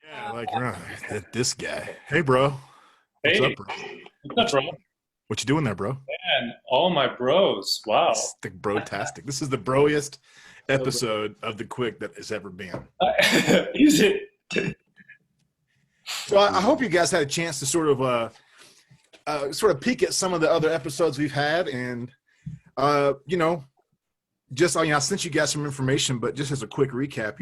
Yeah, like this guy. Hey, bro. What's up, Hey, bro? what's up, bro? What you doing there, bro? Man, all my bros. Wow. It's the brotastic. This is the broiest episode of the Quick that has ever been. Is it? So I hope you guys had a chance to sort of peek at some of the other episodes we've had, and uh, you know, I sent you guys some information, but just as a quick recap,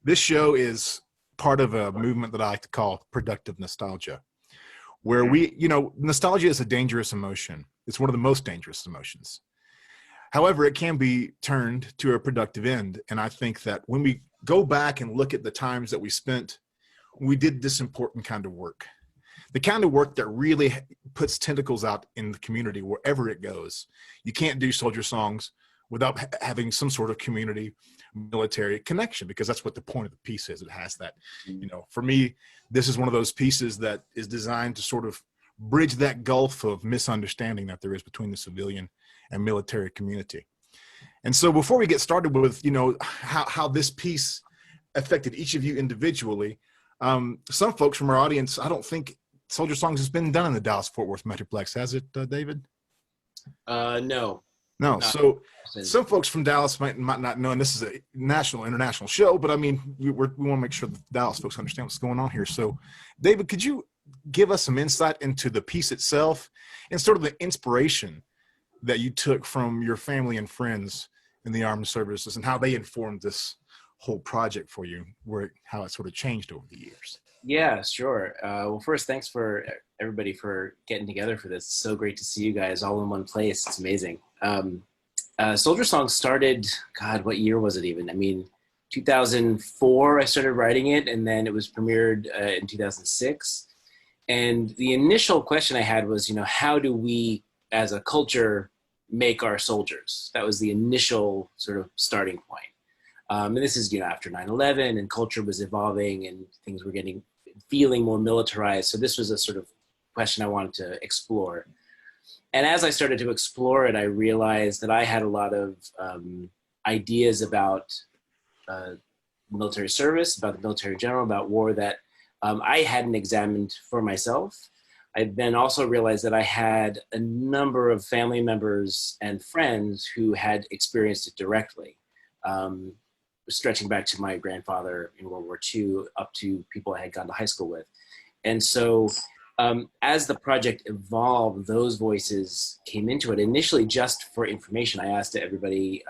this show is part of a movement that I like to call productive nostalgia, where nostalgia is a dangerous emotion. It's one of the most dangerous emotions. However, it can be turned to a productive end. And I think that when we go back and look at the times that we spent, we did this important kind of work, the kind of work that really puts tentacles out in the community wherever it goes. You can't do soldier songs without having some sort of community military connection, because that's what the point of the piece is. It has that, for me, this is one of those pieces that is designed to sort of bridge that gulf of misunderstanding that there is between the civilian and military community. And so before we get started with, how this piece affected each of you individually, some folks from our audience, I don't think Soldier Songs has been done in the Dallas-Fort Worth Metroplex, has it, David? No. No. Not So some folks from Dallas might not know, and this is a international show, but I mean, we want to make sure the Dallas folks understand what's going on here. So, David, could you give us some insight into the piece itself and sort of the inspiration that you took from your family and friends in the armed services and how they informed this whole project for you, how it sort of changed over the years? Yeah, sure. Well, first, thanks for everybody for getting together for this. It's so great to see you guys all in one place. It's amazing. Soldier Song started, God, what year was it even? I mean, 2004, I started writing it, and then it was premiered in 2006. And the initial question I had was, how do we, as a culture, make our soldiers? That was the initial sort of starting point. And this is, after 9/11, and culture was evolving and things were feeling more militarized. So this was a sort of question I wanted to explore. And as I started to explore it, I realized that I had a lot of ideas about military service, about the military in general, about war that I hadn't examined for myself. I then also realized that I had a number of family members and friends who had experienced it directly. Stretching back to my grandfather in World War II, up to people I had gone to high school with. And so as the project evolved, those voices came into it. Initially, just for information, I asked everybody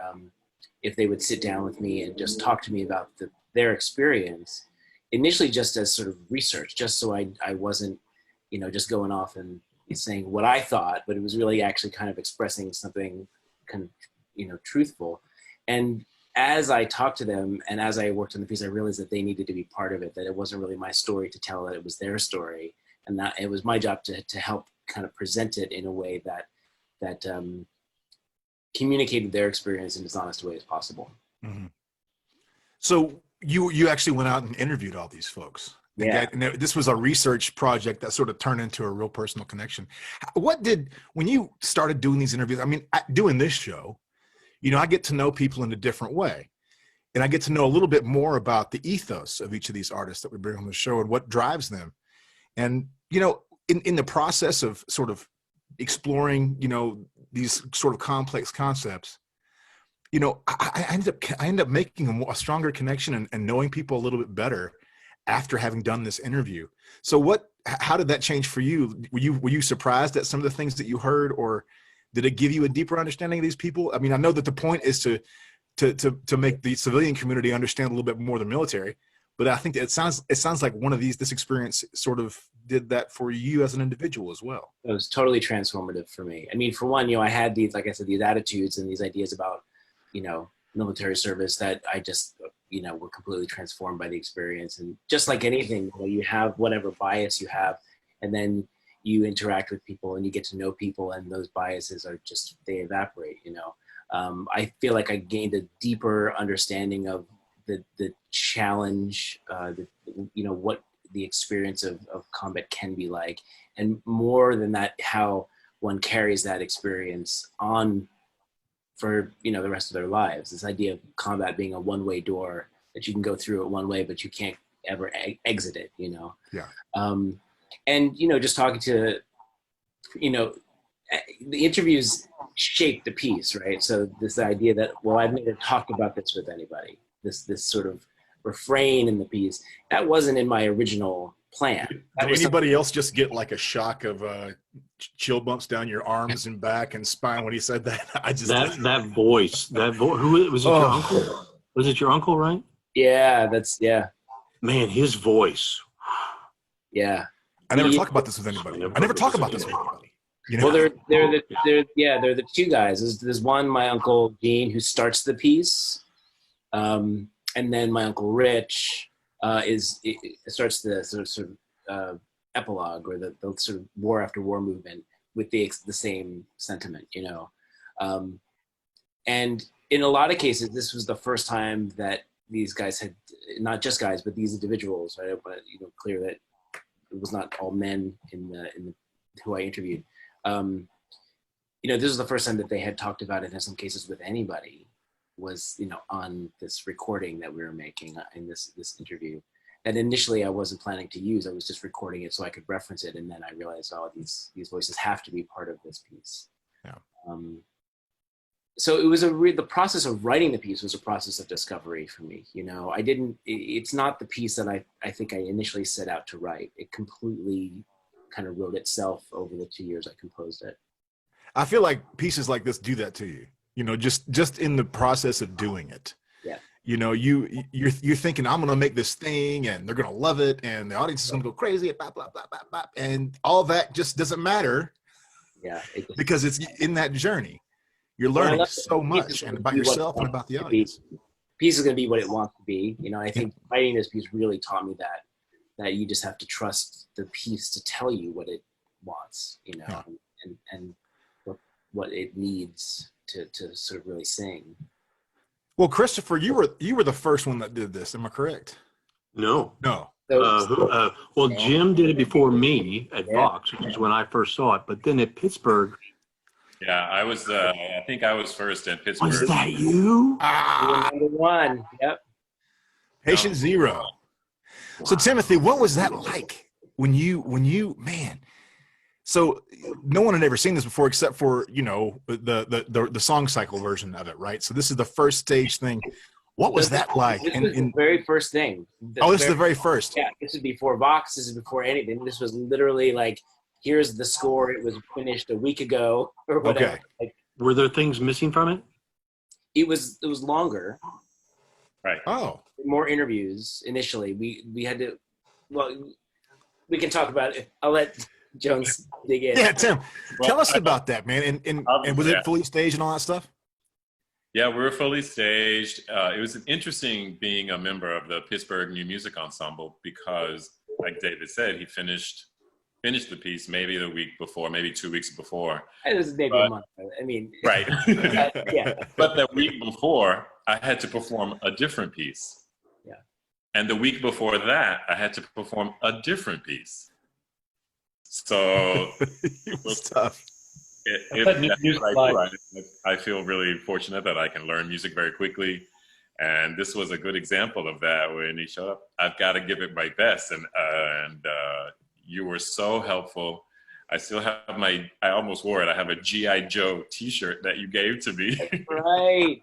if they would sit down with me and just talk to me about their experience, initially just as sort of research, just so I wasn't, just going off and saying what I thought, but it was really actually kind of expressing something kind of, truthful. And as I talked to them and as I worked on the piece, I realized that they needed to be part of it, that it wasn't really my story to tell, that it was their story. And that it was my job to help kind of present it in a way that communicated their experience in as honest a way as possible. Mm-hmm. So you actually went out and interviewed all these folks. Yeah. This was a research project that sort of turned into a real personal connection. When you started doing these interviews, I mean, doing this show, I get to know people in a different way. And I get to know a little bit more about the ethos of each of these artists that we bring on the show and what drives them. And, in the process of sort of exploring, these sort of complex concepts, I end up making a stronger connection and knowing people a little bit better after having done this interview. So how did that change for you? Were you surprised at some of the things that you heard, or did it give you a deeper understanding of these people? I mean, I know that the point is to make the civilian community understand a little bit more than the military, but I think that it sounds like this experience sort of did that for you as an individual as well. It was totally transformative for me. I mean, for one, I had these, like I said, these attitudes and these ideas about, military service that I just, were completely transformed by the experience. And just like anything, you have whatever bias you have, and then you interact with people and you get to know people, and those biases they evaporate, I feel like I gained a deeper understanding of the challenge, what the experience of combat can be like, and more than that, how one carries that experience on for, the rest of their lives. This idea of combat being a one-way door, that you can go through it one way, but you can't ever exit it, you know? Yeah. And, you know, just talking to, you know, the interviews shape the piece, right? So this idea that, well, I've never talked about this with anybody, this sort of refrain in the piece, that wasn't in my original plan. Did anybody else just get like a shock of chill bumps down your arms and back and spine when he said that? I just that voice. Who was it? Your uncle? Was it your uncle, right? Yeah, Man, his voice. Yeah. I never talk about this with anybody. I never talk about this with anybody. You know? Well, they're the two guys. There's one, my uncle Gene, who starts the piece, and then my uncle Rich starts the sort of epilogue, or the sort of war after war movement with the same sentiment, you know. And in a lot of cases, this was the first time that these guys had, not just guys, but these individuals. Right? I want to clear that it was not all men in the who I interviewed. You know, this was the first time that they had talked about it in some cases with anybody, was, you know, on this recording that we were making in this interview that initially I wasn't planning to use. I was just recording it so I could reference it. And then I realized, oh, these voices have to be part of this piece. Yeah. So it was the process of writing the piece was a process of discovery for me. You know, it's not the piece that I think I initially set out to write. It completely kind of wrote itself over the 2 years I composed it. I feel like pieces like this do that to you, you know, just in the process of doing it. Yeah. You know, you're thinking, I'm going to make this thing and they're going to love it and the audience is going to go crazy, blah, blah, blah, blah, blah. And all that just doesn't matter. Yeah. Because it's in that journey. You're learning so much and about yourself and about the audience. Piece is going to be what it wants to be. You know, I think writing this piece really taught me that you just have to trust the piece to tell you what it wants, you know, and what it needs to sort of really sing. Well, Christopher, you were the first one that did this. Am I correct? No. So, Jim did it before me at Vox, which is when I first saw it. But then at Pittsburgh. Yeah, I was. I think I was first at Pittsburgh. Was that you? Number one. Yep. Patient zero. So Timothy, what was that like when you man? So no one had ever seen this before except for, you know, the song cycle version of it, right? So this is the first stage thing. What was that like? This was the very first thing. This is the very first. Yeah, this is before Vox. This is before anything. This was literally like, here's the score. It was finished a week ago or whatever. Okay. Like, Were there things missing from it? it was longer. Right. Oh. More interviews initially. We had to. Well, we can talk about it. I'll let Jones dig in. Yeah, Tim, tell us about that, man. And was it fully staged and all that stuff? Yeah, we were fully staged. It was interesting being a member of the Pittsburgh New Music Ensemble because, like David said, he finished the piece maybe the week before, maybe 2 weeks before. It was maybe a month. I mean, right. Yeah. But the week before, I had to perform a different piece. Yeah. And the week before that, I had to perform a different piece. So It was tough. I feel really fortunate that I can learn music very quickly. And this was a good example of that when he showed up. I've got to give it my best. And you were so helpful. I still have I almost wore it. I have a G.I. Joe t-shirt that you gave to me. Right.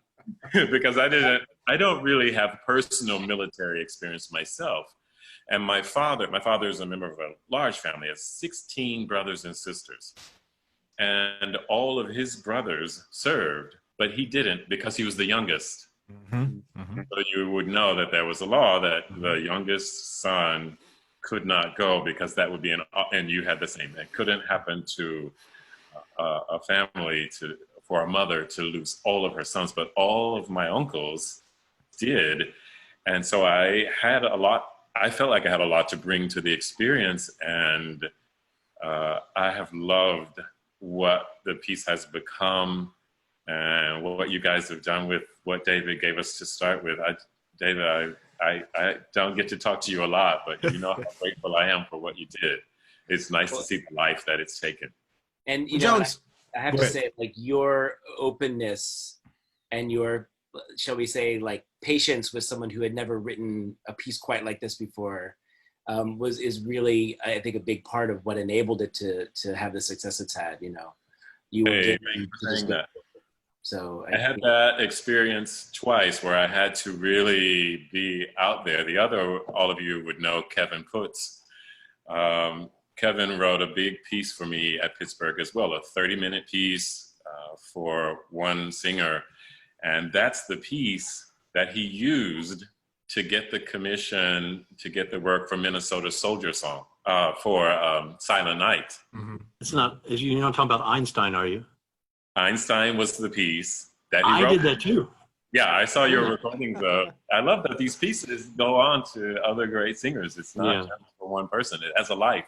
Because I don't really have personal military experience myself. And my father is a member of a large family. He has 16 brothers and sisters. And all of his brothers served, but he didn't because he was the youngest. Mm-hmm. Mm-hmm. So you would know that there was a law that the youngest son could not go because that would be and you had the same. It couldn't happen to a family for a mother to lose all of her sons, but all of my uncles did. And so I felt like I had a lot to bring to the experience, and I have loved what the piece has become and what you guys have done with what David gave us to start with. David, I don't get to talk to you a lot, but you know how grateful I am for what you did. It's nice to see the life that it's taken. And you know, Jones, I have to say, like, your openness and your shall we say, like patience with someone who had never written a piece quite like this before, is really, I think, a big part of what enabled it to have the success it's had. You know, you were Hey, given thank you to for saying just that. so I had that experience twice where I had to really be out there. All of you would know Kevin Putz. Kevin wrote a big piece for me at Pittsburgh as well, a 30-minute piece for one singer. And that's the piece that he used to get the commission to get the work for Minnesota Soldier Song for Silent Night. Mm-hmm. It's not, you're not talking about Einstein, are you? Einstein was the piece that he I wrote. did that too. Yeah, I saw your recordings of. I love that these pieces go on to other great singers. It's not just for one person. It has a life.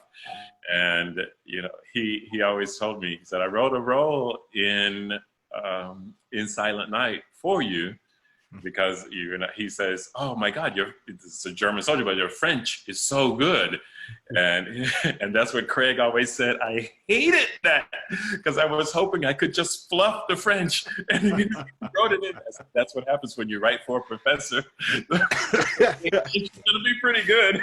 And you know, he always told me, he said, I wrote a role in Silent Night for you because he says, oh my God, it's a German soldier, but your French is so good. And that's what Craig always said. I hated that because I was hoping I could just fluff the French, and he wrote it in. That's what happens when you write for a professor. It's gonna be pretty good.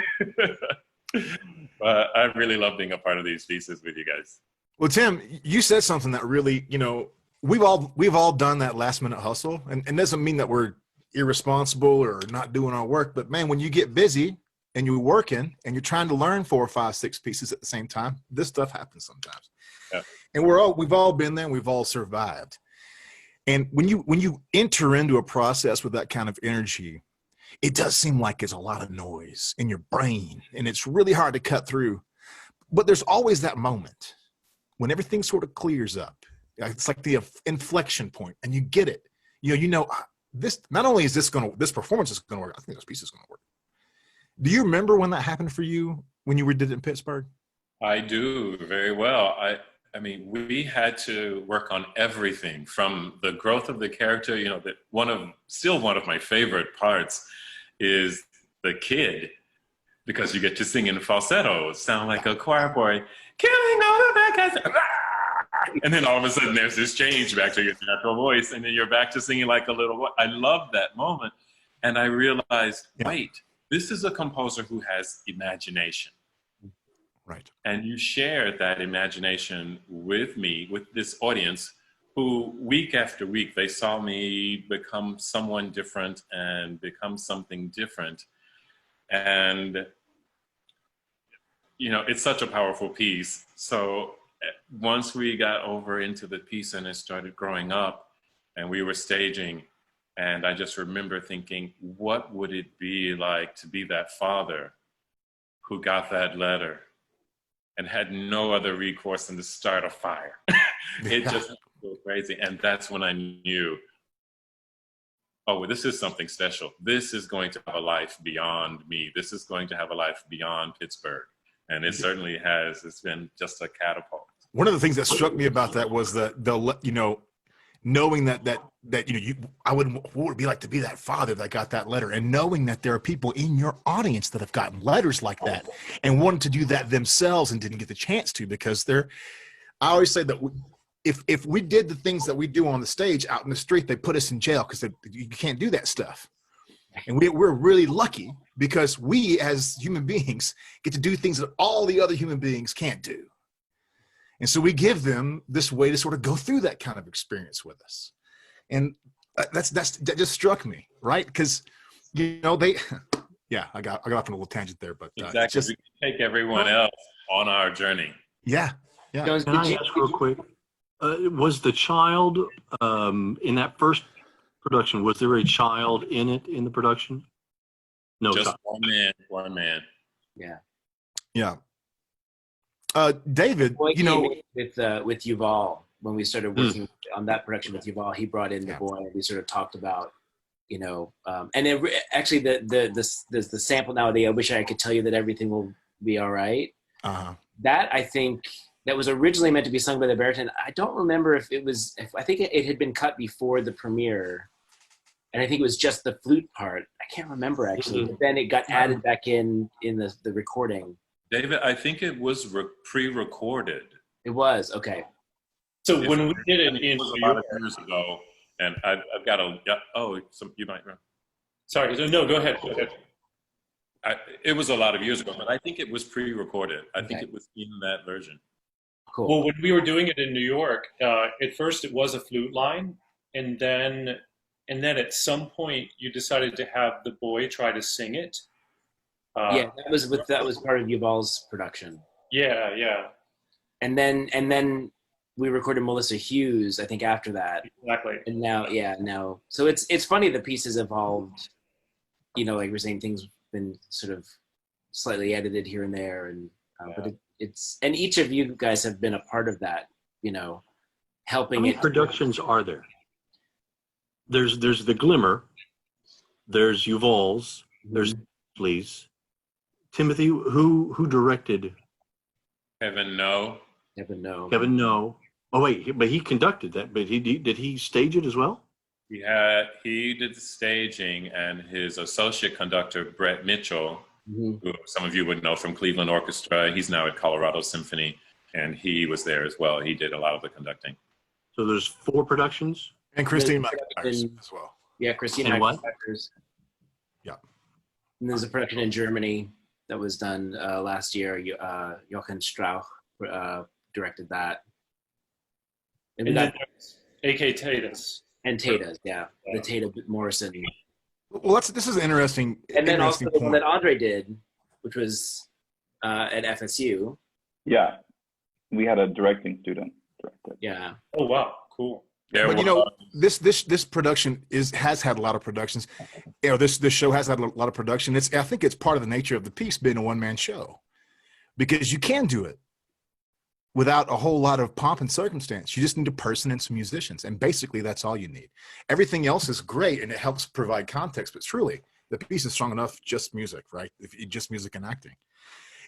But I really love being a part of these pieces with you guys. Well, Tim, you said something that really, you know, we've all done that last minute hustle, and doesn't mean that we're irresponsible or not doing our work, but man, when you get busy and you're working and you're trying to learn 4 or 5, 6 pieces at the same time, this stuff happens sometimes. Yeah. And we've all been there and we've all survived. And when you enter into a process with that kind of energy, it does seem like it's a lot of noise in your brain and it's really hard to cut through. But there's always that moment when everything sort of clears up. It's like the inflection point and you get it. You know, this, not only is this performance is going to work, I think this piece is going to work. Do you remember when that happened for you when you did it in Pittsburgh? I do very well. I mean, we had to work on everything from the growth of the character. You know, that still one of my favorite parts is the kid, because you get to sing in falsetto, sound like a choir boy, killing all the bad guys. And then all of a sudden there's this change back to your natural voice, and then you're back to singing like a little boy. I love that moment. And I realized, wait, this is a composer who has imagination. Right. And you shared that imagination with me, with this audience, who week after week, they saw me become someone different and become something different. And, you know, it's such a powerful piece. So once we got over into the piece and it started growing up and we were staging, and I just remember thinking, what would it be like to be that father who got that letter and had no other recourse than to start a fire? It just was crazy. And that's when I knew, oh, this is something special. This is going to have a life beyond me. This is going to have a life beyond Pittsburgh. And it certainly has. It's been just a catapult. One of the things that struck me about that was that knowing that what would it be like to be that father that got that letter, and knowing that there are people in your audience that have gotten letters like that and wanted to do that themselves and didn't get the chance to, because I always say that if we did the things that we do on the stage out in the street, they put us in jail because you can't do that stuff. And we're really lucky because we as human beings get to do things that all the other human beings can't do. And so we give them this way to sort of go through that kind of experience with us. And that just struck me, right? Because, you know, I got off on a little tangent there, but exactly. We can take everyone else on our journey. Yeah. Can I ask real quick? Was the child in that first production, was there a child in the production? No, just child. one man. Yeah. David, Boy, you know, with Yuval, when we started working on that production with Yuval, he brought in the boy, and we sort of talked about, you know, and then actually the sample nowadays. I wish I could tell you that everything will be all right. That, I think, that was originally meant to be sung by the baritone. I don't remember if I think it had been cut before the premiere, and I think it was just the flute part. I can't remember actually, but then it got added back in the recording. David, I think it was pre-recorded. It was, okay. So when we did it it was a lot of years ago, And I've got a, yeah, oh, some, you might know. Sorry, no, go ahead. Go ahead. It was a lot of years ago, but I think it was pre-recorded. I think Okay. it was in that version. Cool. Well, when we were doing it in New York, at first it was a flute line, and then at some point you decided to have the boy try to sing it. Yeah, that was part of Yuval's production. Yeah, And then we recorded Melissa Hughes, I think, after that. exactly. And now so it's funny the pieces evolved, like we're saying, things been sort of slightly edited here and there, and but it's and each of you guys have been a part of that, How helping many it. productions are there? There's The Glimmer, there's Yuval's, there's Please. Timothy, who directed? Kevin, no. Never know. Kevin, no. Oh wait, but he conducted that. But did he stage it as well? He did the staging, and his associate conductor, Brett Mitchell, Mhm. who some of you would know from Cleveland Orchestra. He's now at Colorado Symphony, and he was there as well. He did a lot of the conducting. So there's 4 productions. And Christine There's Micael production- as well. Yeah, Christina. And what? Yeah. And there's a production in Germany that was done last year. Jochen Strauch directed that. And, And then there's A.K. Tatus. and Tata, yeah, the Tata Morrison. Well, this is an interesting. And then also interesting the one point. that Andre did, which was at FSU. Yeah, we had a directing student direct it. Yeah. Oh, wow, cool. There But was, this production has had a lot of productions. This show has had a lot of production. I think it's part of the nature of the piece being a one-man show, because you can do it without a whole lot of pomp and circumstance. You just need a person and some musicians, and basically that's all you need. Everything else is great and it helps provide context, but truly the piece is strong enough, just music, right? Just music and acting.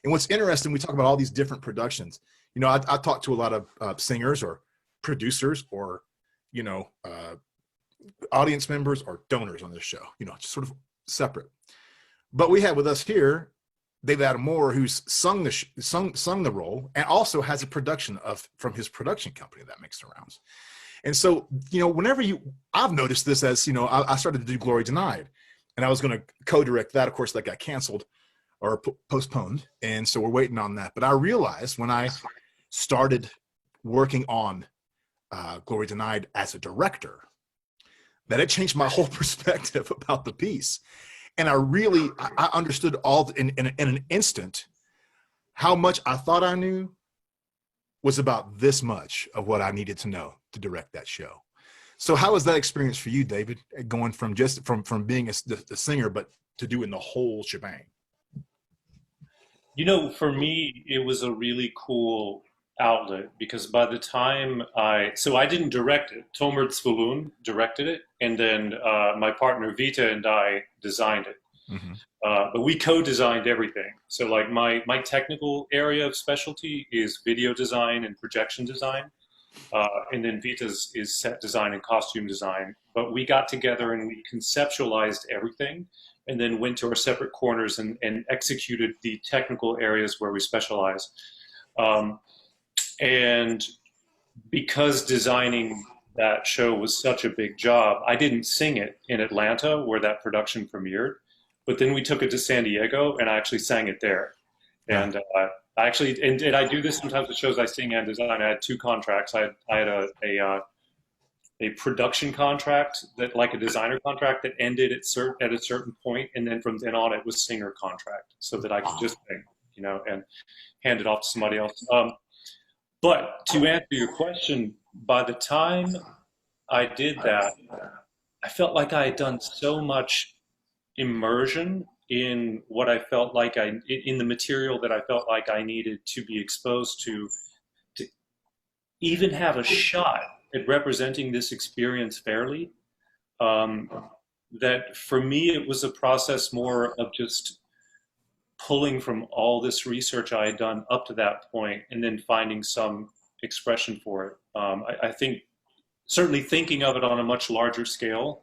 And what's interesting, we talk about all these different productions. I talk to a lot of singers or producers or audience members or donors on this show, just sort of separate. But we have with us here David Adam Moore, who's sung the role and also has a production from his production company that makes the rounds. And so, whenever I've noticed this as, I started to do Glory Denied, and I was going to co-direct that. Of course, that got canceled or postponed. And so we're waiting on that. But I realized when I started working on Glory Denied as a director, that it changed my whole perspective about the piece. And I understood all in an instant how much I thought I knew was about this much of what I needed to know to direct that show. So how was that experience for you, David, going from from being a singer, but to doing the whole shebang? For me, it was a really cool outlet, because by the time I didn't direct it. Tomer Tzvulun directed it, and then my partner Vita and I designed it. Mm-hmm. But we co-designed everything. So like my technical area of specialty is video design and projection design. And then Vita's is set design and costume design. But we got together and we conceptualized everything, and then went to our separate corners and executed the technical areas where we specialize. And because designing that show was such a big job, I didn't sing it in Atlanta where that production premiered, but then we took it to San Diego and I actually sang it there. And I do this sometimes with shows I sing and design. I had 2 contracts. I had a production contract, that like a designer contract, that ended at a certain point, and then from then on it was singer contract, so that I could just sing, and hand it off to somebody else. But to answer your question, by the time I did that, I felt like I had done so much immersion in what I felt like in the material that I felt like I needed to be exposed to even have a shot at representing this experience fairly. That for me, it was a process more of just pulling from all this research I had done up to that point and then finding some expression for it. I think certainly thinking of it on a much larger scale,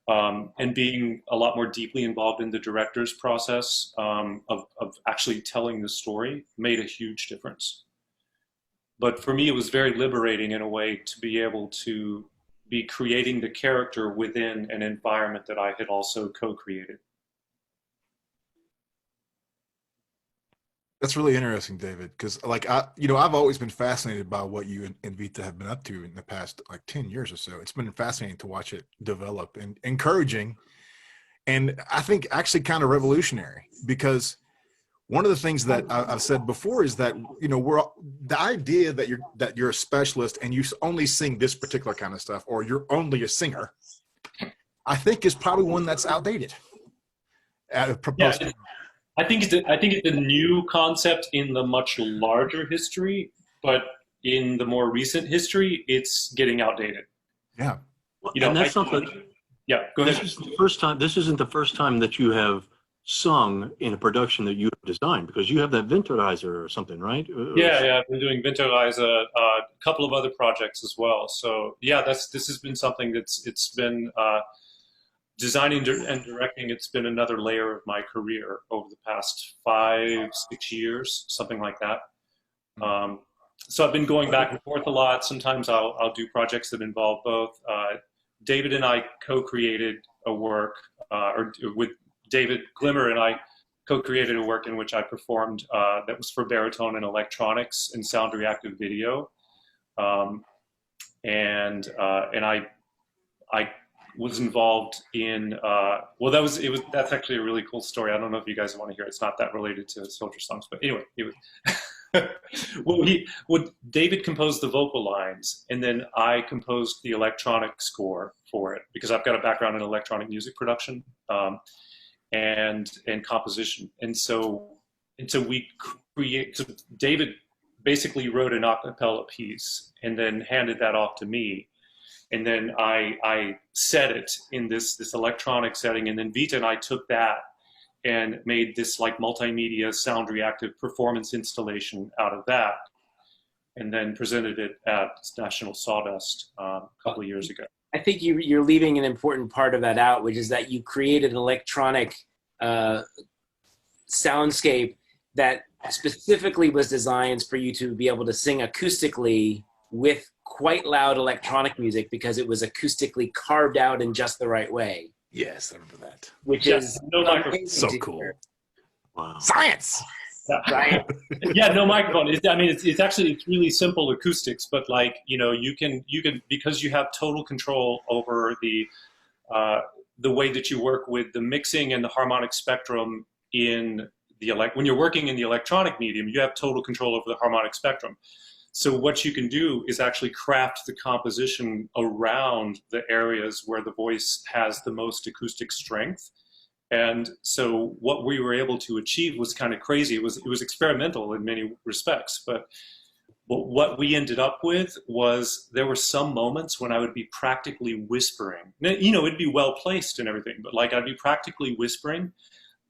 and being a lot more deeply involved in the director's process of actually telling the story made a huge difference. But for me, it was very liberating in a way to be able to be creating the character within an environment that I had also co-created. That's really interesting, David, because like I've always been fascinated by what you and Vita have been up to in the past like 10 years or so. It's been fascinating to watch it develop and encouraging, and I think actually kind of revolutionary, because one of the things that I've said before is that we're the idea that you're a specialist and you only sing this particular kind of stuff, or you're only a singer, I think is probably one that's outdated. Yeah, I think it's a new concept in the much larger history, but in the more recent history, it's getting outdated. Yeah. And that's something. Yeah, go ahead. This isn't the first time that you have sung in a production that you have designed, because you have that Winterreise or something, right? Yeah, I've been doing Winterreise, a couple of other projects as well. So yeah, this has been something it's been designing and directing. It's been another layer of my career over the past 5-6 years, something like that. So I've been going back and forth a lot. Sometimes I'll do projects that involve both. David and I co-created a work, or with David Glimmer and I co-created a work in which I performed that was for baritone and electronics and sound reactive video, and I was involved in that's actually a really cool story. I don't know if you guys want to hear it. It's not that related to Soldier Songs, but anyway, it was David composed the vocal lines, and then I composed the electronic score for it, because I've got a background in electronic music production and composition, and so David basically wrote an a cappella piece and then handed that off to me. And then I set it in this electronic setting, and then Vita and I took that and made this like multimedia sound reactive performance installation out of that, and then presented it at National Sawdust a couple of years ago. I think you're leaving an important part of that out, which is that you created an electronic soundscape that specifically was designed for you to be able to sing acoustically with quite loud electronic music, because it was acoustically carved out in just the right way. Yes, I remember that. Which is no microphone. So cool. Wow. Science. Right. Yeah, no microphone. It's actually really simple acoustics, but like you can because you have total control over the way that you work with the mixing and the harmonic spectrum in when you're working in the electronic medium, you have total control over the harmonic spectrum. So what you can do is actually craft the composition around the areas where the voice has the most acoustic strength. And so what we were able to achieve was kind of crazy. It was experimental in many respects, but what we ended up with was there were some moments when I would be practically whispering. It'd be well placed and everything, but like I'd be practically whispering,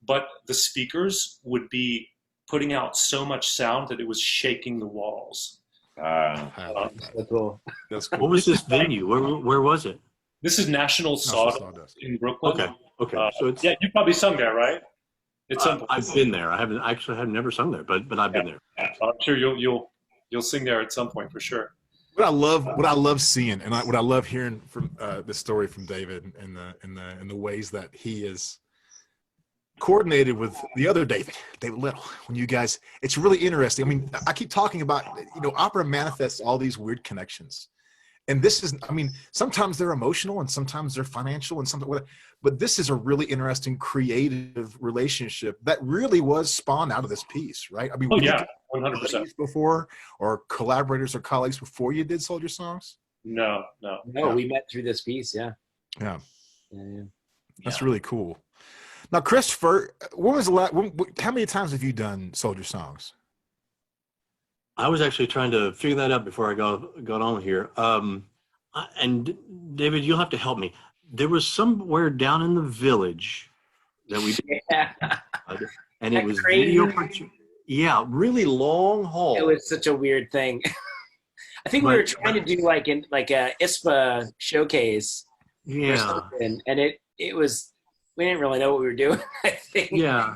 but the speakers would be putting out so much sound that it was shaking the walls. That's cool. That's cool. What was this venue? Where was it? This is National Sawdust in Brooklyn. Okay. So it's, yeah, you probably sung there, right? At some point. I've been there. I haven't actually. I've never sung there, but I've been there. I'm sure you'll sing there at some point for sure. What I love seeing, and what I love hearing from this story from David, and the ways that he is coordinated with the other David Little. When you guys, it's really interesting. I mean, I keep talking about opera manifests all these weird connections, and this is, I mean, sometimes they're emotional and sometimes they're financial and something, but this is a really interesting creative relationship that really was spawned out of this piece, right? I mean, 100% before, or collaborators or colleagues before you did Soldier Songs? No. We met through this piece. Yeah. That's really cool. Now, Christopher, when was the last? How many times have you done Soldier Songs? I was actually trying to figure that out before I got on here. And David, you'll have to help me. There was somewhere down in the village that we did, and it was video. Yeah, really long haul. It was such a weird thing. I think we were trying to do like a ISPA showcase. Yeah. Or something, and it was. We didn't really know what we were doing, I think. Yeah.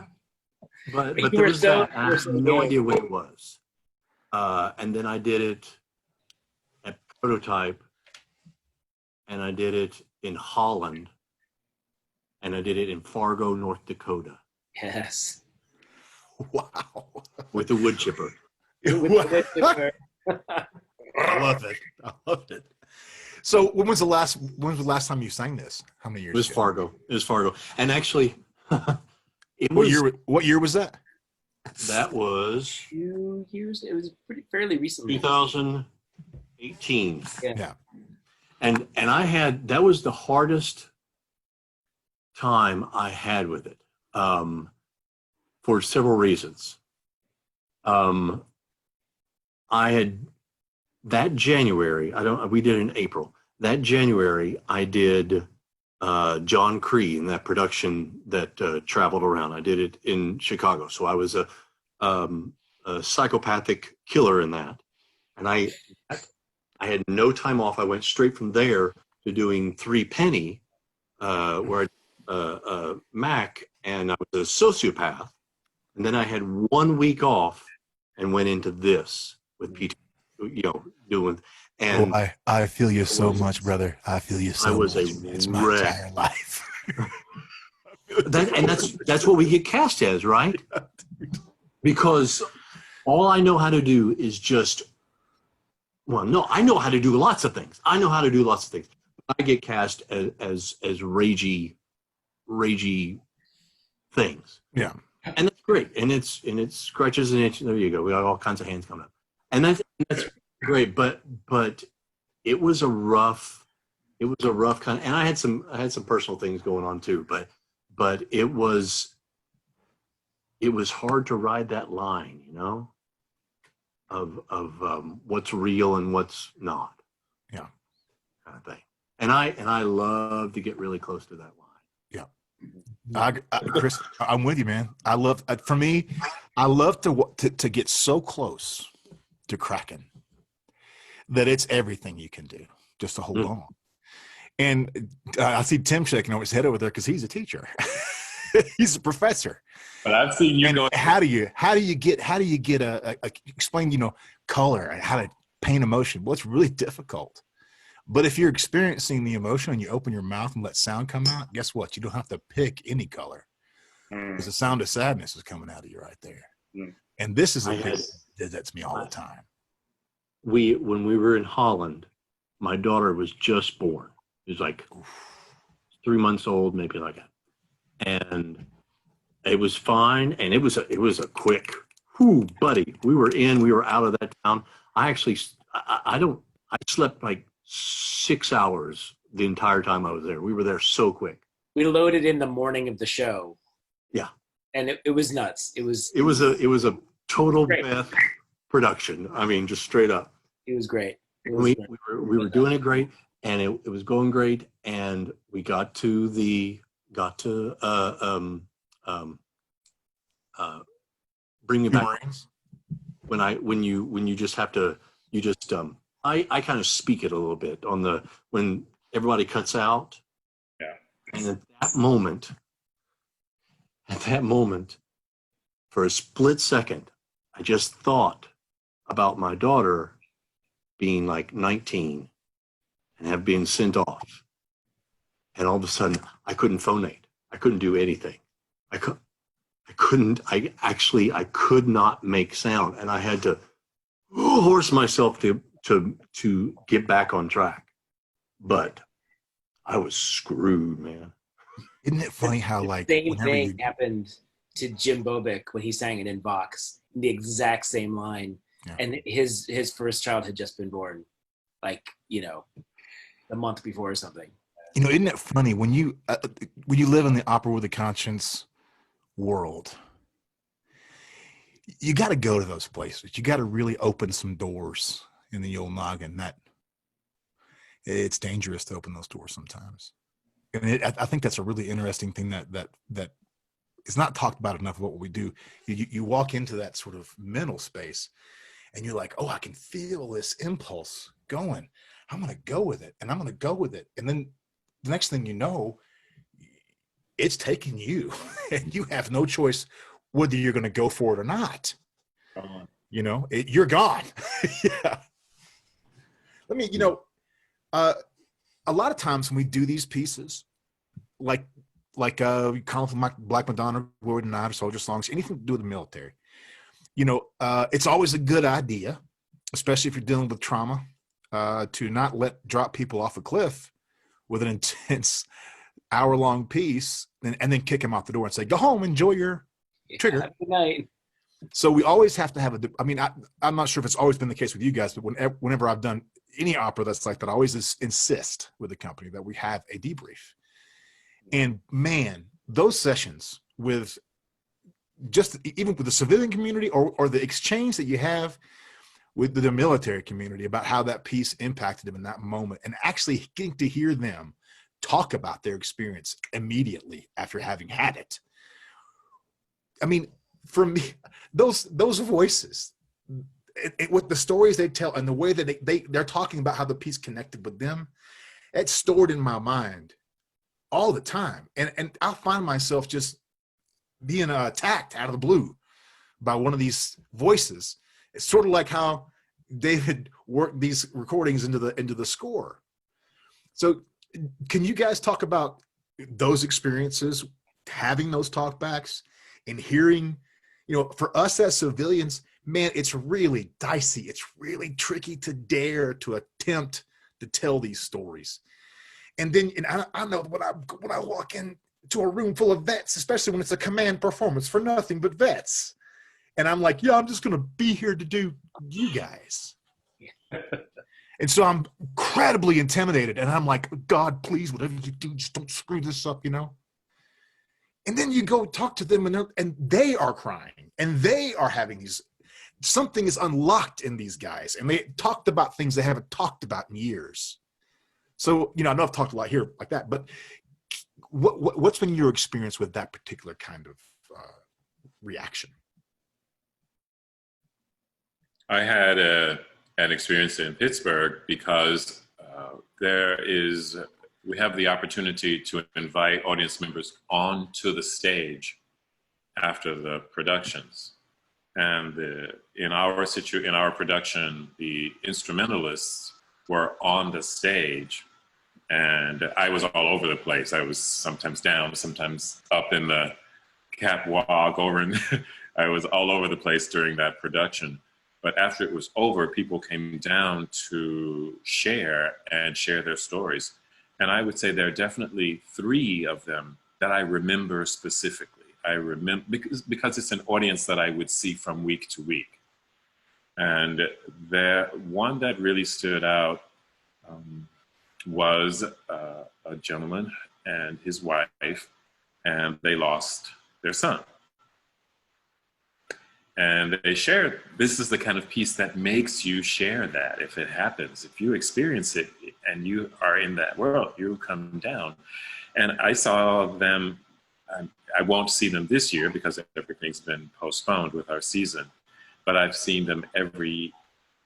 But there was that. I have no idea what it was. And then I did it at Prototype. and I did it in Holland, and I did it in Fargo, North Dakota, Yes. Wow. with a wood chipper. I love it. I love it. So when was the last time you sang this? How many years It was ago? Fargo. It was Fargo. And actually, it What was, what year was that? that was 2 years. It was fairly recently. 2018. Yeah. And that was the hardest time I had with it, for several reasons. I had that January, we did it in April. That January, I did John Cree in that production that traveled around. I did it in Chicago. So I was a psychopathic killer in that. And I had no time off. I went straight from there to doing Three Penny, where Mac, and I was a sociopath. And then I had 1 week off and went into this with Pete, doing. And I feel you so much, brother. I feel you I was much. a It's my wreck. entire life. That's what we get cast as, right? Because all I know how to do is I know how to do lots of things. I get cast as ragey things. Yeah. And that's great. And it's scratches and itches. There you go. We got all kinds of hands coming up. And that's great. But it was a rough kind of, and I had some personal things going on too, but it was hard to ride that line, of what's real and what's not. Yeah. Kind of thing. And I love to get really close to that line. Chris, I'm with you, man. I love to get so close to cracking that it's everything you can do just to hold on. And I see Tim shaking over his head over there because he's a teacher. He's a professor. But I've seen you go. How do you get explain, color and how to paint emotion? Well, it's really difficult. But if you're experiencing the emotion and you open your mouth and let sound come out, guess what? You don't have to pick any color because the sound of sadness is coming out of you right there. And this is that's me all the time. When we were in Holland, my daughter was just born. She was like 3 months old, maybe like that. And it was fine. And it was a quick, buddy. We were out of that town. I slept like 6 hours the entire time I was there. We were there so quick. We loaded in the morning of the show. Yeah. And it was nuts. It was a total great. Beth production. I mean, just straight up. It was great. We were doing it great, and it was going great, and we got to bring it back. When you just have to, I kind of speak it a little bit when everybody cuts out. Yeah. And at that moment, for a split second, I just thought about my daughter being like 19 and have been sent off. And all of a sudden, I couldn't phonate. I couldn't do anything. I could not make sound. And I had to horse myself to get back on track. But I was screwed, man. Isn't it funny how same thing happened to Jim Bobick when he sang it in Vox, the exact same line. Yeah. And his first child had just been born, a month before or something. Isn't it funny when you live in the opera with a conscience world, you got to go to those places. You got to really open some doors in the old noggin. That it's dangerous to open those doors sometimes. And I think that's a really interesting thing that is not talked about enough of what we do. You walk into that sort of mental space and you're like, oh, I can feel this impulse going. I'm going to go with it, and I'm going to go with it. And then the next thing you know, it's taking you, and you have no choice whether you're going to go for it or not. You're gone. Yeah. Let me, a lot of times when we do these pieces, like Colin Black Madonna, Gordon Knight, or Soldier Songs, anything to do with the military, it's always a good idea, especially if you're dealing with trauma, to not drop people off a cliff with an intense hour-long piece and then kick them out the door and say, go home, enjoy your trigger. Good night. So we always have to have I'm not sure if it's always been the case with you guys, but whenever I've done any opera that's like that, I always insist with the company that we have a debrief. And man, those sessions with even with the civilian community or the exchange that you have with the military community about how that piece impacted them in that moment, and actually getting to hear them talk about their experience immediately after having had it. I mean, for me, those voices, with the stories they tell and the way that they're talking about how the piece connected with them, it's stored in my mind all the time. And I'll find myself just being attacked out of the blue by one of these voices. It's sort of like how David worked these recordings into the score. So can you guys talk about those experiences, having those talkbacks and hearing, for us as civilians, man, it's really dicey. It's really tricky to dare to attempt to tell these stories. And then, I know when I walk into a room full of vets, especially when it's a command performance for nothing but vets, and I'm like, I'm just going to be here to do you guys. And so I'm incredibly intimidated, and I'm like, God, please, whatever you do, just don't screw this up, And then you go talk to them, and they are crying, and they are having something is unlocked in these guys, and they talked about things they haven't talked about in years. So, I know I've talked a lot here like that, but what's been your experience with that particular kind of reaction? I had an experience in Pittsburgh because we have the opportunity to invite audience members onto the stage after the productions. And in our production, the instrumentalists were on the stage, and I was all over the place. I was sometimes down, sometimes up in the catwalk I was all over the place during that production. But after it was over, people came down to share their stories. And I would say there are definitely 3 of them that I remember specifically. I remember because it's an audience that I would see from week to week. And one that really stood out was a gentleman and his wife, and they lost their son. And they shared, this is the kind of piece that makes you share that if it happens. If you experience it and you are in that world, you come down. And I saw them, I won't see them this year because everything's been postponed with our season, but I've seen them every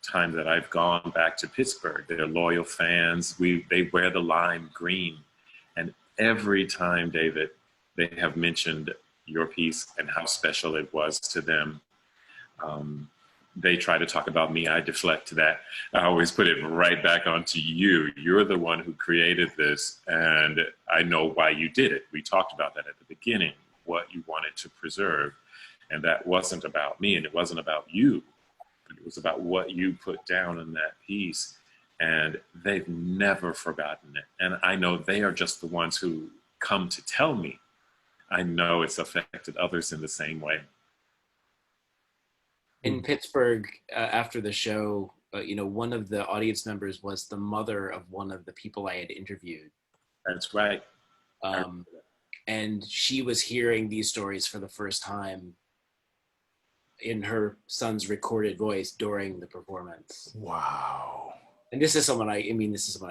time that I've gone back to Pittsburgh. They're loyal fans. They wear the lime green. And every time, David, they have mentioned your piece and how special it was to them. They try to talk about me. I deflect that. I always put it right back onto you. You're the one who created this, and I know why you did it. We talked about that at the beginning, what you wanted to preserve. And that wasn't about me, and it wasn't about you. It was about what you put down in that piece. And they've never forgotten it. And I know they are just the ones who come to tell me. I know it's affected others in the same way. In Pittsburgh, after the show, one of the audience members was the mother of one of the people I had interviewed. That's right. And she was hearing these stories for the first time in her son's recorded voice during the performance. Wow. And this is someone I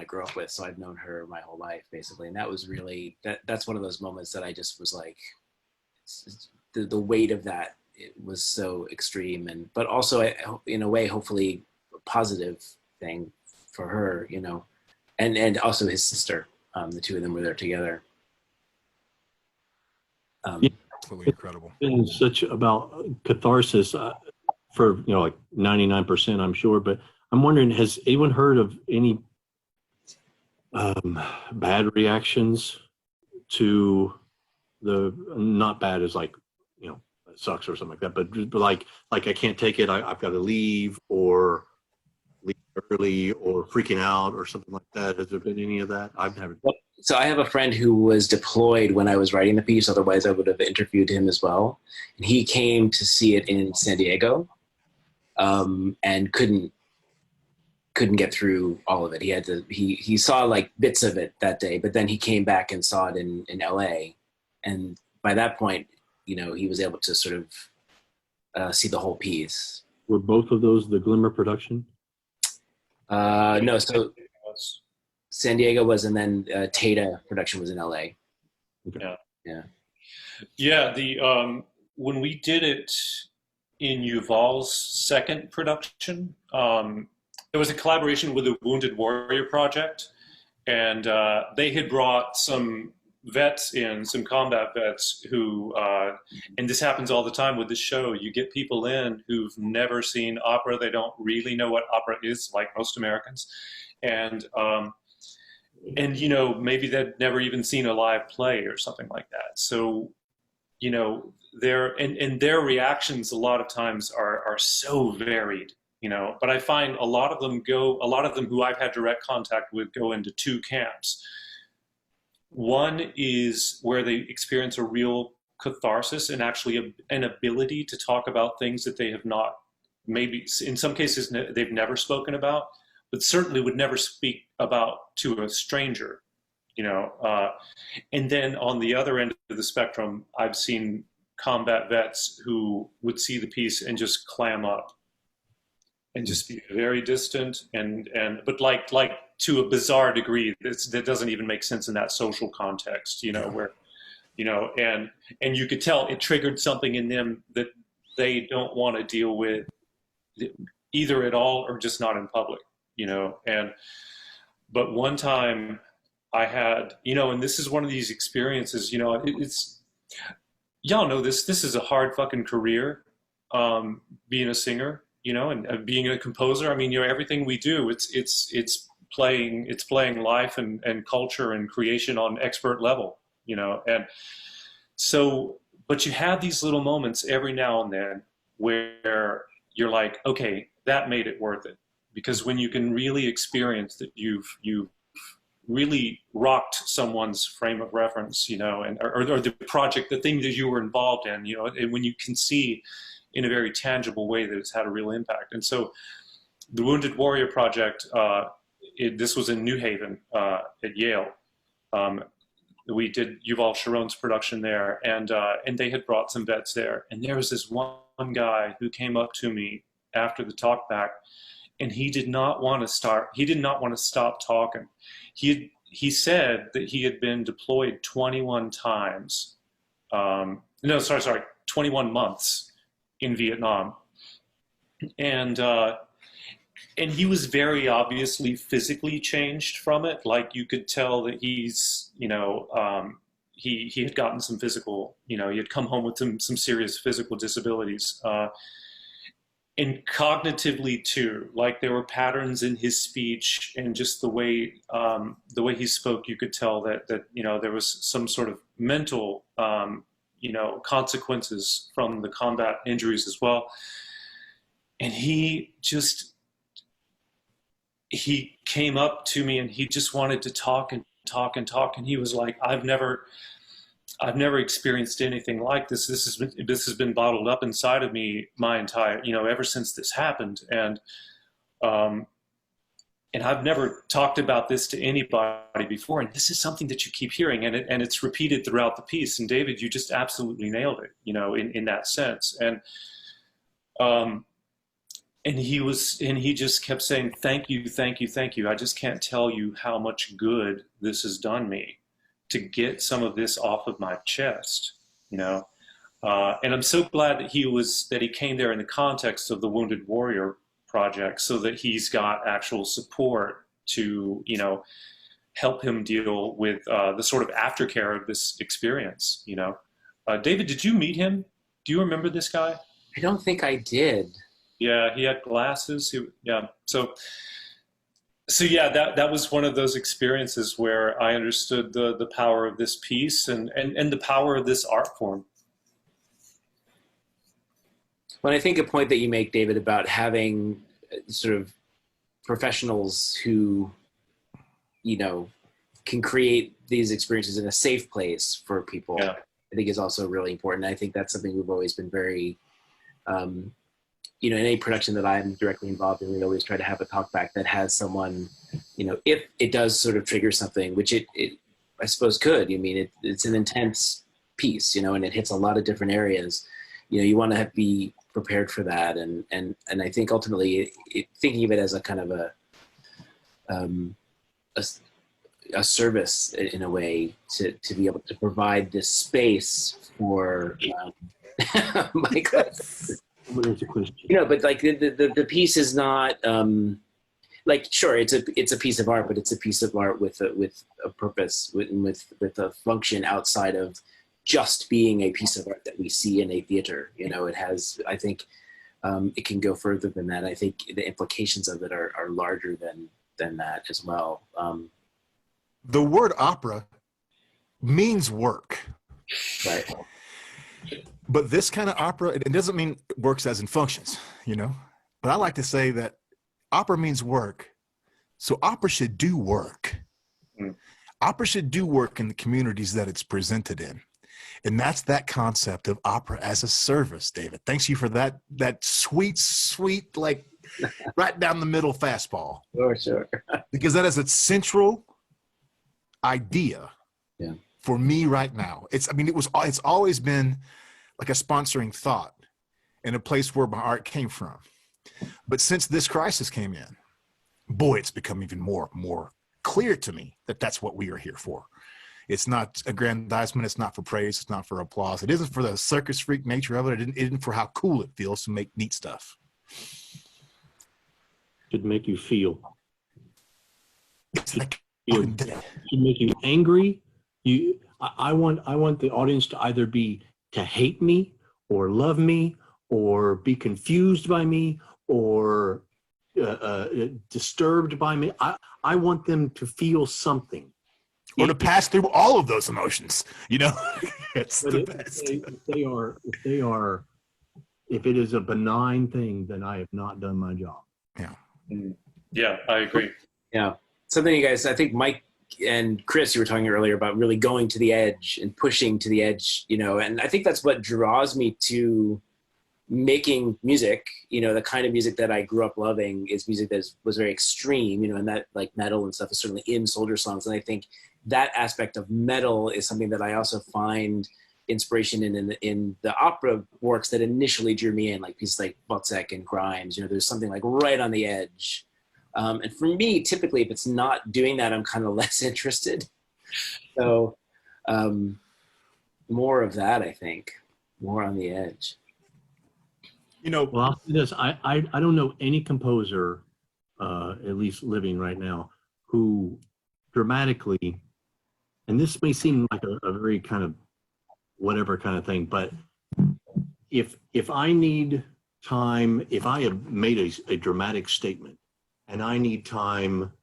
grew up with, so I've known her my whole life, basically. And that was really, that's one of those moments that I just was like, the weight of that, it was so extreme, but also in a way, hopefully a positive thing for her, and also his sister. The 2 of them were there together. Absolutely incredible. It's such about catharsis for, like 99%, I'm sure, but I'm wondering, has anyone heard of any bad reactions to the, not bad as like, you know, it sucks or something like that, but like I can't take it, I've got to leave, or leave early, or freaking out or something like that? Has there been any of that? I've never. So I have a friend who was deployed when I was writing the piece. Otherwise, I would have interviewed him as well. And he came to see it in San Diego, and couldn't get through all of it. He had to. He saw like bits of it that day, but then he came back and saw it in LA. And by that point, you know, he was able to sort of see the whole piece. Were both of those the Glimmer production? No, so San Diego was, and then Tata production was in LA. Okay. Yeah. The when we did it in Yuval's second production, there was a collaboration with the Wounded Warrior Project, and they had brought some vets in, some combat vets who, and this happens all the time with this show, you get people in who've never seen opera. They don't really know what opera is, like most Americans. And you know, maybe they'd never even seen a live play or something like that. So, you know, their reactions a lot of times are so varied, you know, but I find a lot of them who I've had direct contact with go into two camps. One is where they experience a real catharsis and actually an ability to talk about things that they have not, maybe in some cases they've never spoken about, but certainly would never speak about to a stranger, you know. And then on the other end of the spectrum, I've seen combat vets who would see the piece and just clam up and just be very distant but like to a bizarre degree that doesn't even make sense in that social context, you know, where, you know, and you could tell it triggered something in them that they don't want to deal with either at all or just not in public, you know. But one time I had, you know, and this is one of these experiences, you know, it's, y'all know this is a hard fucking career, being a singer, you know, and being a composer. I mean, you know, everything we do, it's playing life and culture and creation on expert level, you know. And so, but you have these little moments every now and then where you're like, okay, that made it worth it. Because when you can really experience that you've really rocked someone's frame of reference, you know, and or the project, the thing that you were involved in, you know, and when you can see in a very tangible way that it's had a real impact. And so the Wounded Warrior Project, this was in New Haven at Yale. We did Yuval Sharon's production there, and they had brought some vets there. And there was this one guy who came up to me after the talk back, and he did not want to stop talking. He said that he had been deployed 21 times. 21 months in Vietnam. And he was very obviously physically changed from it. Like you could tell that he's, you know, he had gotten some physical, you know, he had come home with some serious physical disabilities. And cognitively too, like there were patterns in his speech and just the way he spoke, you could tell that you know, there was some sort of mental, you know, consequences from the combat injuries as well. And he came up to me and he just wanted to talk and talk and talk. And he was like, I've never experienced anything like this. This has been bottled up inside of me my entire, you know, ever since this happened. And I've never talked about this to anybody before. And this is something that you keep hearing, and it's repeated throughout the piece. And David, you just absolutely nailed it, you know, in that sense. And he just kept saying, thank you, thank you, thank you. I just can't tell you how much good this has done me to get some of this off of my chest, you know. And I'm so glad that he came there in the context of the Wounded Warrior Project, so that he's got actual support to, you know, help him deal with the sort of aftercare of this experience, you know. David, did you meet him? Do you remember this guy? I don't think I did. Yeah, he had glasses. So So yeah, that was one of those experiences where I understood the power of this piece and the power of this art form. Well, I think a point that you make, David, about having sort of professionals who, you know, can create these experiences in a safe place for people, Yeah. I think is also really important. I think that's something we've always been very, you know, in any production that I'm directly involved in, we always try to have a talkback that has someone, you know, if it does sort of trigger something, which it I suppose could. I mean, it's an intense piece, you know, and it hits a lot of different areas. You know, you want to be prepared for that, and I think ultimately, thinking of it as a kind of a service in a way to be able to provide this space for Michael. You know, but like the piece is not like, sure, it's a piece of art, but it's a piece of art with a purpose, with a function outside of just being a piece of art that we see in a theater. You know, it has, I think, it can go further than that. I think the implications of it are larger than that as well. The word opera means work. Right. But this kind of opera, it doesn't mean it works as in functions, you know? But I like to say that opera means work. So opera should do work. Mm. Opera should do work in the communities that it's presented in. And that's that concept of opera as a service, David. Thanks you for that sweet, like right down the middle fastball. Sure. Because that is a central idea for me right now. It's always been like a sponsoring thought and a place where my art came from. But since this crisis came in, boy, it's become even more clear to me that that's what we are here for. It's not aggrandizement. It's not for praise. It's not for applause. It isn't for the circus freak nature of it. It isn't for how cool it feels to make neat stuff. Should make you feel. It's like Should make you angry. I want the audience to either be to hate me or love me or be confused by me or disturbed by me. I want them to feel something. Or to pass through all of those emotions, you know. It's the best. If it is a benign thing, then I have not done my job. Yeah. Yeah, I agree. Yeah. Something you guys, I think Mike and Chris, you were talking earlier about really going to the edge and pushing to the edge, you know, and I think that's what draws me to making music. You know, the kind of music that I grew up loving is music that was very extreme, you know, and that like metal and stuff is certainly in soldier songs. And I think that aspect of metal is something that I also find inspiration in the opera works that initially drew me in, like pieces like Burchett and Grimes. You know, there's something like right on the edge. And for me, typically, if it's not doing that, I'm kind of less interested. So more of that, I think, more on the edge. You know, Well, I'll say this. I don't know any composer, at least living right now, who dramatically, and this may seem like a very kind of whatever kind of thing, but if I need time, if I have made a dramatic statement and I need time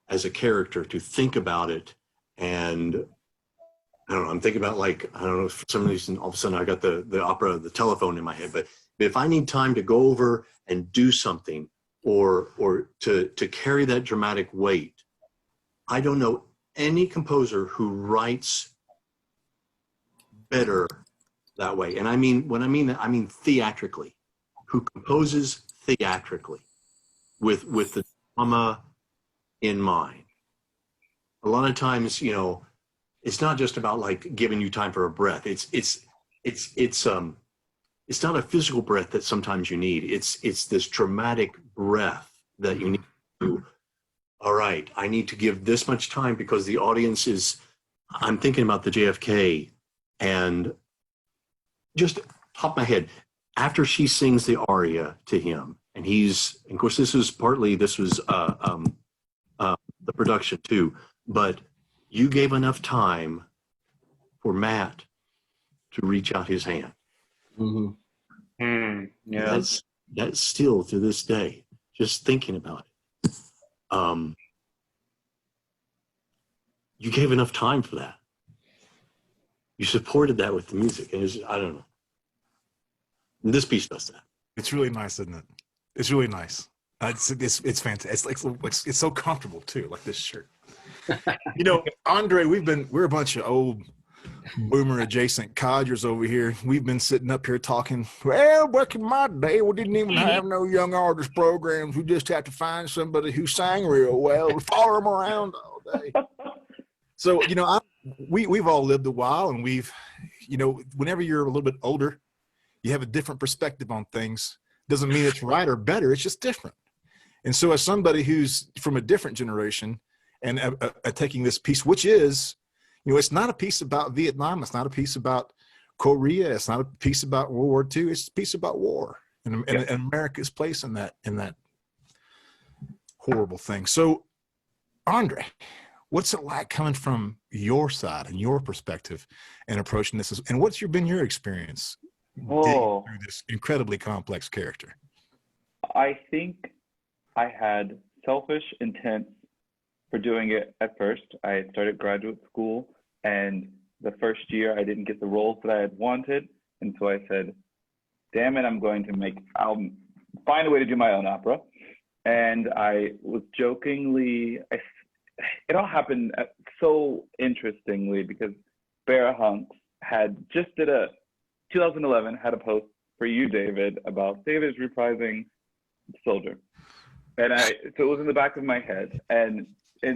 as a character to think about it, and I don't know, I'm thinking about, like, I don't know, for some reason all of a sudden I got the opera, the telephone in my head, but if I need time to go over and do something or to carry that dramatic weight, I don't know any composer who writes better that way. And I mean, when I mean that, I mean theatrically, who composes theatrically with the drama in mind. A lot of times, you know, it's not just about like giving you time for a breath. It's not a physical breath that sometimes you need. It's this dramatic breath that you need to, all right, I need to give this much time because the audience is, I'm thinking about the JFK, and just top of my head, after she sings the aria to him, and he's, of course, this was the production too, but you gave enough time for Matt to reach out his hand. Mm-hmm. Yeah. That's still to this day, just thinking about it. you gave enough time for that. You supported that with the music. And I don't know. This piece does that. It's really nice, isn't it? It's really nice. It's fantastic. It's so comfortable too, like this shirt. You know, Andre, we're a bunch of old boomer adjacent codgers over here. We've been sitting up here talking. Well, back in my day, we didn't even have no young artist programs. We just had to find somebody who sang real well and follow them around all day. So, you know, we've all lived a while, and we've, you know, whenever you're a little bit older, you have a different perspective on things. Doesn't mean it's right or better. It's just different. And so as somebody who's from a different generation and taking this piece, which is, you know, it's not a piece about Vietnam. It's not a piece about Korea. It's not a piece about World War II. It's a piece about war and America's place in that horrible thing. So, Andre, what's it like coming from your side and your perspective and approaching this? And what's been your experience digging through this incredibly complex character? I think I had selfish intent for doing it at first. I had started graduate school, and the first year I didn't get the roles that I had wanted. And so I said, damn it, I'll find a way to do my own opera. And I was jokingly, it all happened so interestingly because Bear Hunks had just 2011 had a post for you, David, about David is reprising Soldier. And so it was in the back of my head. And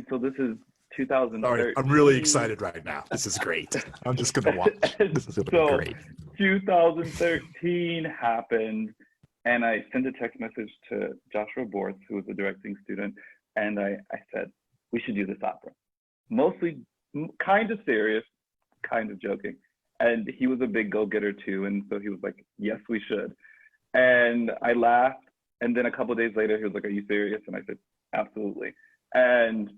so this is 2013. Sorry, I'm really excited right now. This is great. I'm just going to watch. This is going to be great. 2013 happened, and I sent a text message to Joshua Borth, who was a directing student, and I said, we should do this opera. Mostly kind of serious, kind of joking. And he was a big go-getter too, and so he was like, yes, we should. And I laughed, and then a couple of days later, he was like, are you serious? And I said, absolutely. And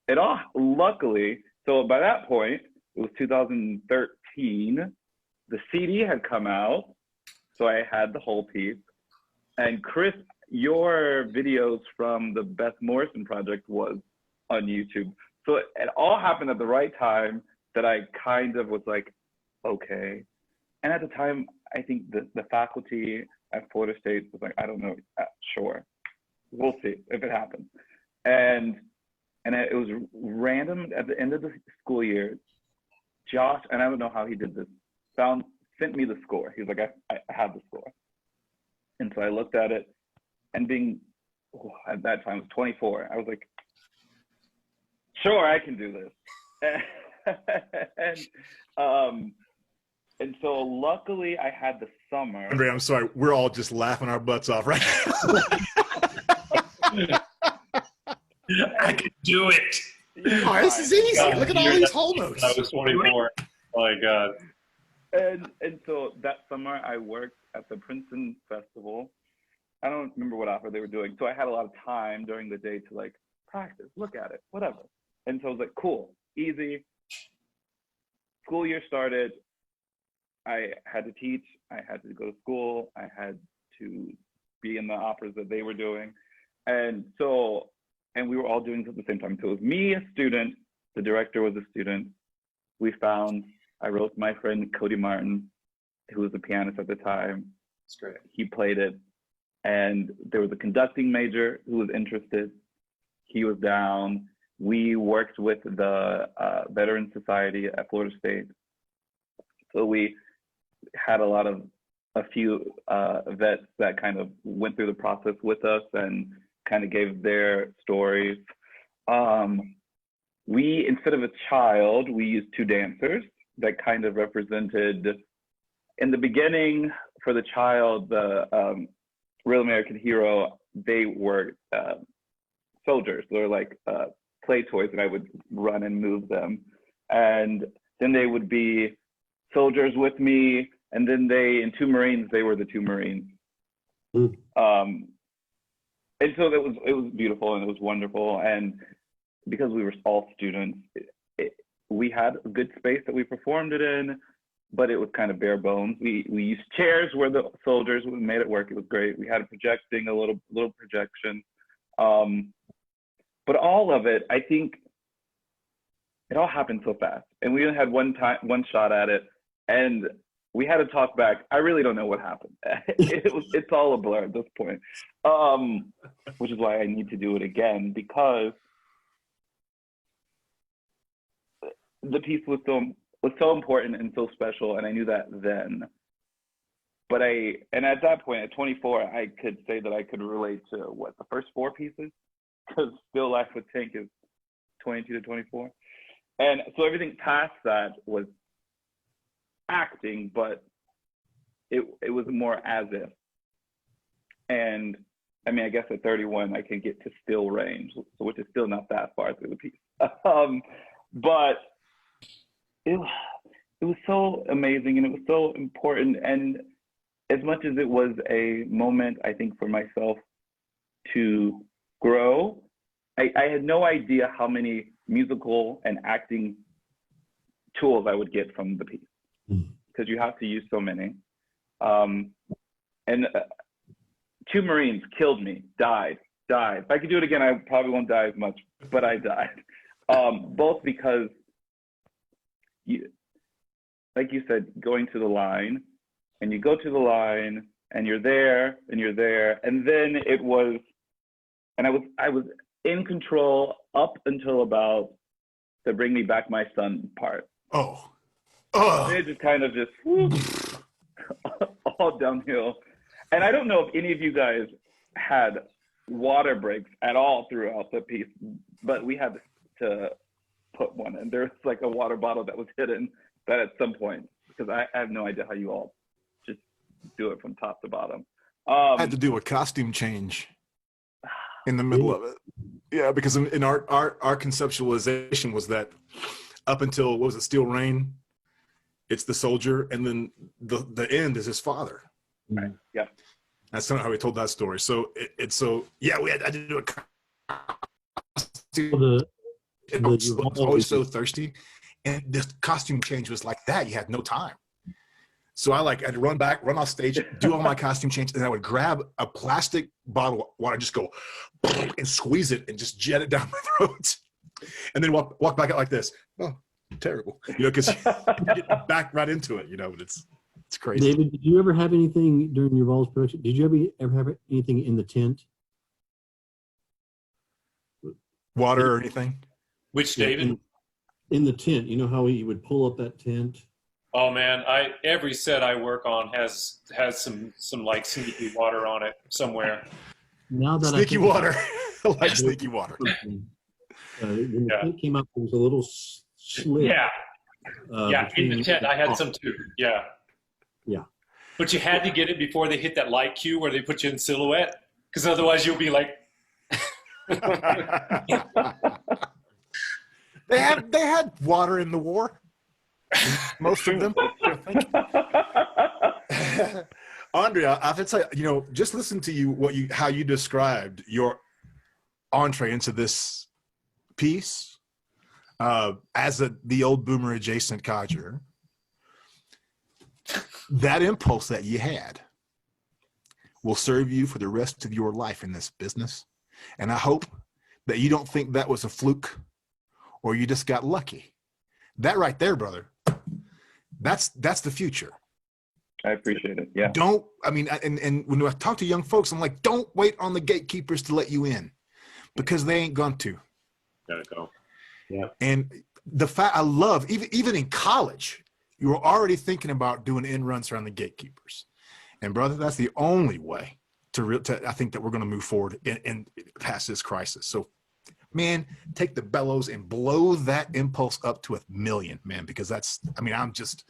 it all, luckily, so by that point, it was 2013, the CD had come out, so I had the whole piece. And Chris, your videos from the Beth Morrison project was on YouTube. So it all happened at the right time that I kind of was like, okay. And at the time, I think the faculty at Florida State was like, I don't know, sure. We'll see if it happens. And it was random at the end of the school year. Josh, and I don't know how he did this, sent me the score. He was like, I have the score. And so I looked at it, and at that time, I was 24. I was like, sure, I can do this. And so luckily I had the summer. Andre, I'm sorry. We're all just laughing our butts off right now. I could do it. Oh, this is easy. Look at all these whole notes. I was 24. Oh my God. And so that summer I worked at the Princeton Festival. I don't remember what opera they were doing. So I had a lot of time during the day to like practice, look at it, whatever. And so I was like, cool, easy. School year started. I had to teach. I had to go to school. I had to be in the operas that they were doing. And we were all doing it at the same time. So it was me, a student. The director was a student. I wrote my friend Cody Martin, who was a pianist at the time. That's great. He played it. And there was a conducting major who was interested. He was down. We worked with the Veteran Society at Florida State. So we had a few vets that kind of went through the process with us and kind of gave their stories. We, instead of a child, we used two dancers that kind of represented, in the beginning, for the child, the Real American Hero, they were soldiers. They were like play toys, and I would run and move them. And then they would be soldiers with me, and then in Two Marines, they were the two Marines. And so it was beautiful, and it was wonderful. And because we were all students, we had a good space that we performed it in, but it was kind of bare bones. We used chairs where the soldiers, we made it work. It was great. We had a little projection. But all of it, I think, it all happened so fast, and we only had one shot at it, and we had to talk back. I really don't know what happened. It's all a blur at this point, which is why I need to do it again, because the piece was so important and so special, and I knew that then. But at that point, at 24, I could say that I could relate to the first 4 pieces, because Still Life with Tank is 22 to 24. And so everything past that was acting, but it was more as if. And I mean, I guess at 31, I can get to still range, which is still not that far through the piece. But it was so amazing, and it was so important. And as much as it was a moment, I think, for myself to grow, I had no idea how many musical and acting tools I would get from the piece, because you have to use so many. And 2 Marines killed me, died. If I could do it again, I probably won't die as much, but I died. Both because, like you said, going to the line, and you go to the line, and you're there, and then it was, and I was in control up until about the Bring Me Back My Son part. Oh. It just kind of whoop, all downhill. And I don't know if any of you guys had water breaks at all throughout the piece, but we had to put one in. There's like a water bottle that was hidden that at some point, because I have no idea how you all just do it from top to bottom. I had to do a costume change in the middle of it. Yeah, because in our conceptualization was that up until, what was it, Steel Rain, it's the soldier, and then the end is his father. Right. Yeah. That's not how we told that story. So I had to do a costume. I was always so thirsty, and this costume change was like that. You had no time. So I had to run off stage, do all my costume change, and I would grab a plastic bottle of water, just go and squeeze it and just jet it down my throat, and then walk back out like this. Oh, terrible, because you get back right into it, but it's crazy. David, did you ever have anything during your Vols production? Did you ever have anything in the tent? Water or anything? Which David? In the tent, you know how he would pull up that tent? Oh man, every set I work on has some like sneaky water on it somewhere. Now that Sneaky water. I like sneaky water. When the tent came up, there was a little slit. Yeah, in the tent I had some too. Yeah. But you had to get it before they hit that light cue where they put you in silhouette, because otherwise you'll be like. They had water in the war. Most of them, I think. Andrea, I have to tell you, just listen to how you described your entree into this piece as the old boomer adjacent codger. That impulse that you had will serve you for the rest of your life in this business. And I hope that you don't think that was a fluke or you just got lucky. That right there, brother, that's the future. I appreciate it. Yeah. And when I talk to young folks, I'm like, don't wait on the gatekeepers to let you in, because they ain't going to. Gotta go. Yeah. And the fact I love, even in college, you were already thinking about doing end runs around the gatekeepers. And brother, that's the only way to I think that we're going to move forward and past this crisis. So, man, take the bellows and blow that impulse up to 1,000,000, man, because I'm just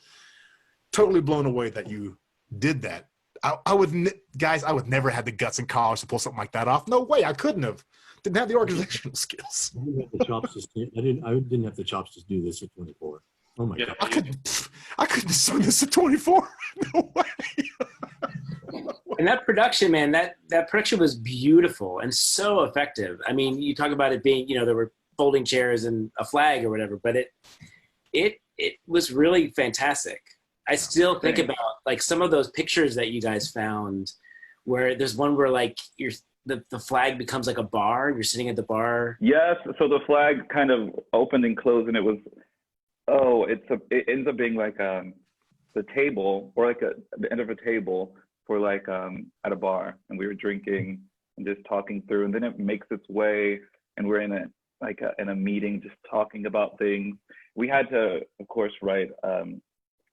totally blown away that you did that. I would never have the guts in college to pull something like that off. No way, I couldn't have. Didn't have the organizational skills. I didn't have the chops to do this at 24. Oh my God. I couldn't have sung this at 24. No way. And that production, man, that production was beautiful and so effective. I mean, you talk about it being, there were folding chairs and a flag or whatever, but it was really fantastic. I still think about like some of those pictures that you guys found, where there's one where like the flag becomes like a bar. You're sitting at the bar. Yes, so the flag kind of opened and closed, and it ends up being like the table, or like the end of a table for like at a bar, and we were drinking and just talking through, and then it makes its way, and we're in a meeting just talking about things. We had to, of course, write a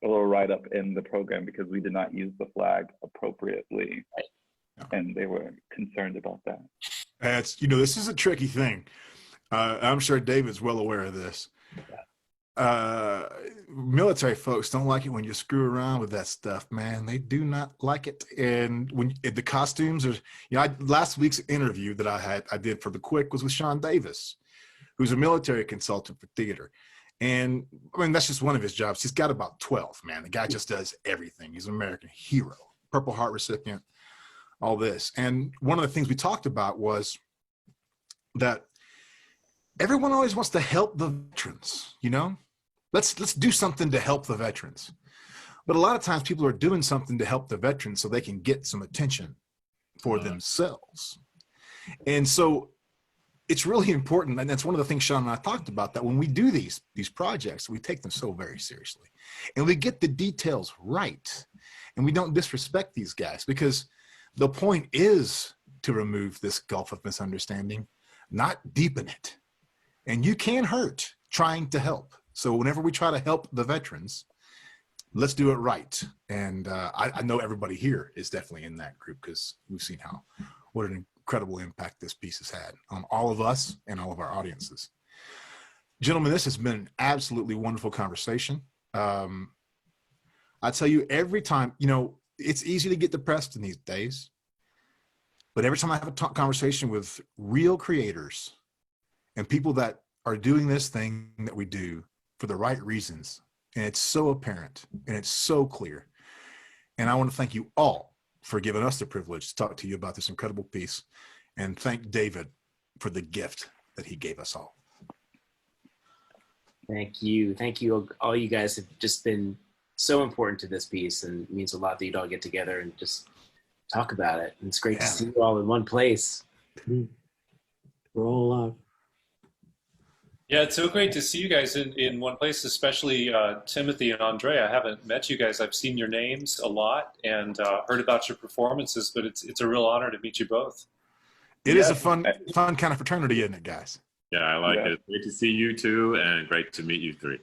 little write-up in the program because we did not use the flag appropriately, and they were concerned about that. That's, this is a tricky thing. I'm sure David's well aware of this. Military folks don't like it when you screw around with that stuff, man. They do not like it. And when the costumes are, last week's interview that I did for The Quick was with Sean Davis, who's a military consultant for theater. And I mean, that's just one of his jobs. He's got about 12, man. The guy just does everything. He's an American hero, Purple Heart recipient, all this. And one of the things we talked about was that everyone always wants to help the veterans, Let's do something to help the veterans. But a lot of times people are doing something to help the veterans so they can get some attention for themselves. And so it's really important, and that's one of the things Sean and I talked about, that when we do these projects, we take them so very seriously. And we get the details right. And we don't disrespect these guys, because the point is to remove this gulf of misunderstanding, not deepen it. And you can hurt trying to help. So whenever we try to help the veterans, let's do it right. And I know everybody here is definitely in that group, because we've seen what an incredible impact this piece has had on all of us and all of our audiences. Gentlemen, this has been an absolutely wonderful conversation. I tell you, every time, it's easy to get depressed in these days, but every time I have a conversation with real creators and people that are doing this thing that we do for the right reasons, and it's so apparent and it's so clear. And I want to thank you all for giving us the privilege to talk to you about this incredible piece, and thank David for the gift that he gave us all. Thank you. All you guys have just been so important to this piece, and it means a lot that you'd all get together and just talk about it. And it's great to see you all in one place. We're all alive. Yeah, it's so great to see you guys in one place, especially Timothy and Andre. I haven't met you guys. I've seen your names a lot and heard about your performances, but it's a real honor to meet you both. It is a fun kind of fraternity, isn't it, guys? Yeah, I like it. Great to see you two, and great to meet you three.